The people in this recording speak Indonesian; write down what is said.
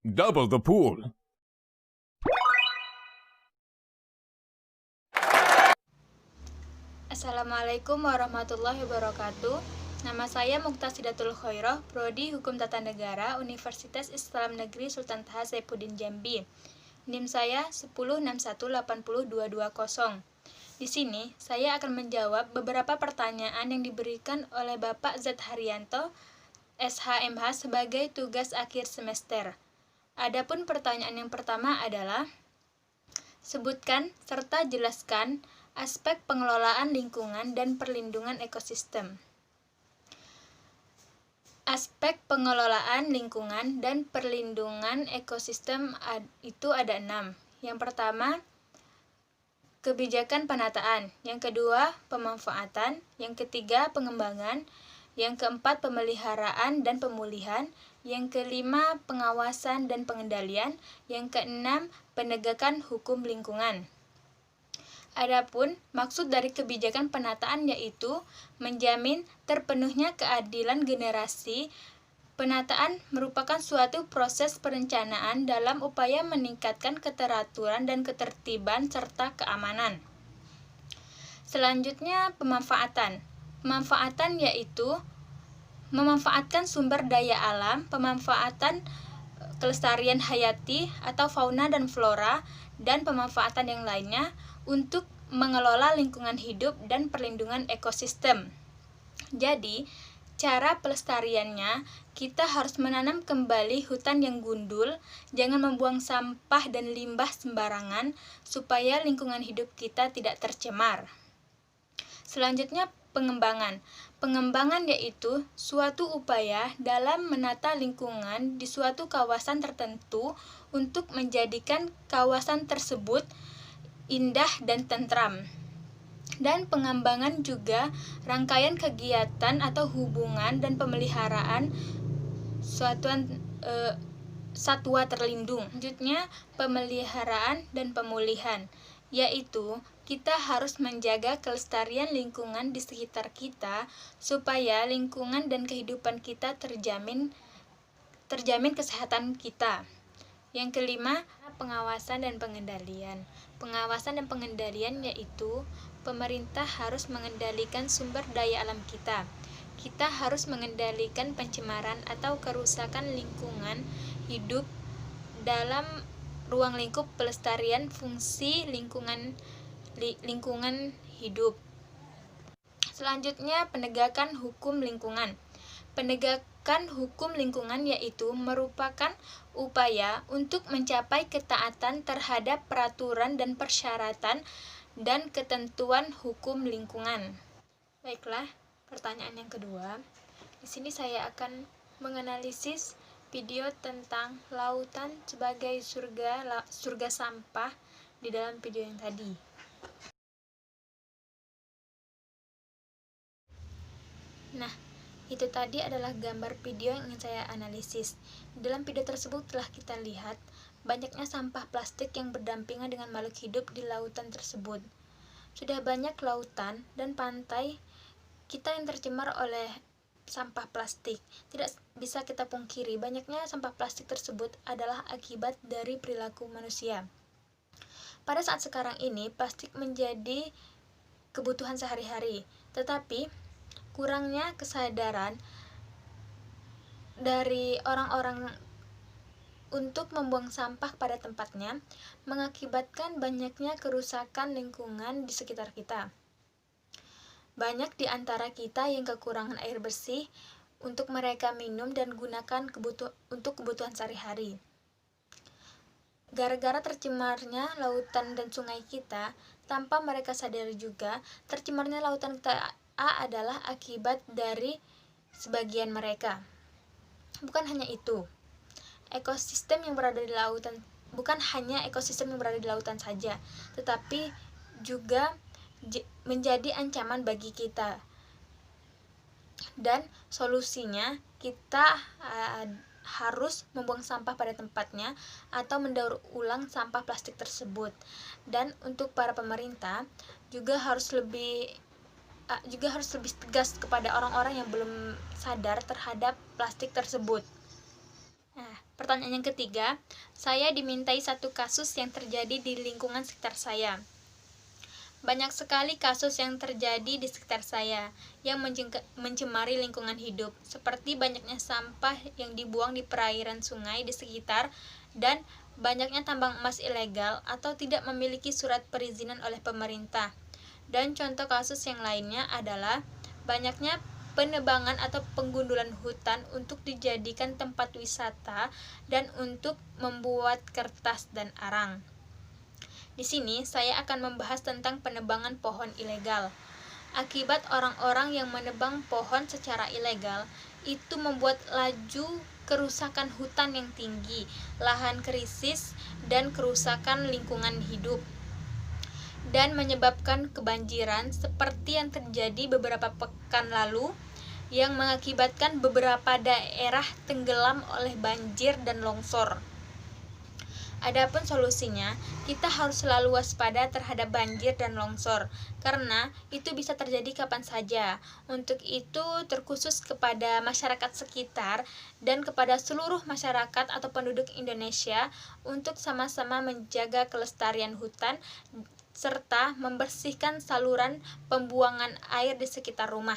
Double the pool. Assalamualaikum warahmatullahi wabarakatuh. Nama saya Muktasidatul Khoiroh, Prodi Hukum Tata Negara, Universitas Islam Negeri Sultan Taha Saifuddin Jambi. NIM saya 1061802220. Di sini, saya akan menjawab beberapa pertanyaan yang diberikan oleh Bapak Z. Haryanto, SHMH sebagai tugas akhir semester. Adapun pertanyaan yang pertama adalah, sebutkan serta jelaskan aspek pengelolaan lingkungan dan perlindungan ekosistem. Aspek pengelolaan lingkungan dan perlindungan ekosistem itu ada 6. Yang pertama, kebijakan penataan. Yang kedua, pemanfaatan. Yang ketiga, pengembangan. Yang keempat, pemeliharaan dan pemulihan. Yang kelima, pengawasan dan pengendalian. Yang keenam, penegakan hukum lingkungan. Adapun maksud dari kebijakan penataan yaitu menjamin terpenuhnya keadilan generasi. Penataan merupakan suatu proses perencanaan dalam upaya meningkatkan keteraturan dan ketertiban serta keamanan. Selanjutnya, pemanfaatan. Pemanfaatan yaitu memanfaatkan sumber daya alam, pemanfaatan kelestarian hayati atau fauna dan flora, dan pemanfaatan yang lainnya untuk mengelola lingkungan hidup dan perlindungan ekosistem. Jadi, cara pelestariannya, kita harus menanam kembali hutan yang gundul, jangan membuang sampah dan limbah sembarangan, supaya lingkungan hidup kita tidak tercemar. Selanjutnya, pengembangan. Pengembangan yaitu suatu upaya dalam menata lingkungan di suatu kawasan tertentu untuk menjadikan kawasan tersebut indah dan tentram. Dan pengembangan juga rangkaian kegiatan atau hubungan dan pemeliharaan satwa terlindung. Selanjutnya, pemeliharaan dan pemulihan, yaitu kita harus menjaga kelestarian lingkungan di sekitar kita supaya lingkungan dan kehidupan kita terjamin kesehatan kita. Yang kelima, pengawasan dan pengendalian. Pengawasan dan pengendalian yaitu pemerintah harus mengendalikan sumber daya alam kita. Kita harus mengendalikan pencemaran atau kerusakan lingkungan hidup dalam ruang lingkup pelestarian fungsi lingkungan hidup. Selanjutnya, penegakan hukum lingkungan. Penegakan hukum lingkungan yaitu merupakan upaya untuk mencapai ketaatan terhadap peraturan dan persyaratan dan ketentuan hukum lingkungan. Baiklah, pertanyaan yang kedua. Di sini saya akan menganalisis video tentang lautan sebagai surga sampah di dalam video yang tadi. Nah, itu tadi adalah gambar video yang ingin saya analisis. Di dalam video tersebut telah kita lihat banyaknya sampah plastik yang berdampingan dengan makhluk hidup di lautan tersebut. Sudah banyak lautan dan pantai kita yang tercemar oleh sampah plastik. Tidak bisa kita pungkiri, banyaknya sampah plastik tersebut adalah akibat dari perilaku manusia. Pada saat sekarang ini, plastik menjadi kebutuhan sehari-hari, tetapi kurangnya kesadaran dari orang-orang untuk membuang sampah pada tempatnya mengakibatkan banyaknya kerusakan lingkungan di sekitar kita. Banyak di antara kita yang kekurangan air bersih untuk mereka minum dan gunakan untuk kebutuhan sehari-hari. Gara-gara tercemarnya lautan dan sungai kita, tanpa mereka sadari juga, tercemarnya lautan kita adalah akibat dari sebagian mereka. Bukan hanya itu, ekosistem yang berada di lautan bukan hanya ekosistem yang berada di lautan saja, tetapi juga menjadi ancaman bagi kita. Dan solusinya kita harus membuang sampah pada tempatnya atau mendaur ulang sampah plastik tersebut. Dan untuk para pemerintah juga harus lebih tegas kepada orang-orang yang belum sadar terhadap plastik tersebut. Nah, Pertanyaan yang ketiga, saya dimintai satu kasus yang terjadi di lingkungan sekitar saya. Banyak sekali kasus yang terjadi di sekitar saya yang mencemari lingkungan hidup, seperti banyaknya sampah yang dibuang di perairan sungai di sekitar dan banyaknya tambang emas ilegal atau tidak memiliki surat perizinan oleh pemerintah. Dan contoh kasus yang lainnya adalah banyaknya penebangan atau penggundulan hutan untuk dijadikan tempat wisata dan untuk membuat kertas dan arang. Di sini saya akan membahas tentang penebangan pohon ilegal. Akibat orang-orang yang menebang pohon secara ilegal, itu membuat laju kerusakan hutan yang tinggi, lahan krisis, dan kerusakan lingkungan hidup, dan menyebabkan kebanjiran seperti yang terjadi beberapa pekan lalu, yang mengakibatkan beberapa daerah tenggelam oleh banjir dan longsor. Adapun solusinya, kita harus selalu waspada terhadap banjir dan longsor, karena itu bisa terjadi kapan saja. Untuk itu, terkhusus kepada masyarakat sekitar dan kepada seluruh masyarakat atau penduduk Indonesia untuk sama-sama menjaga kelestarian hutan serta membersihkan saluran pembuangan air di sekitar rumah.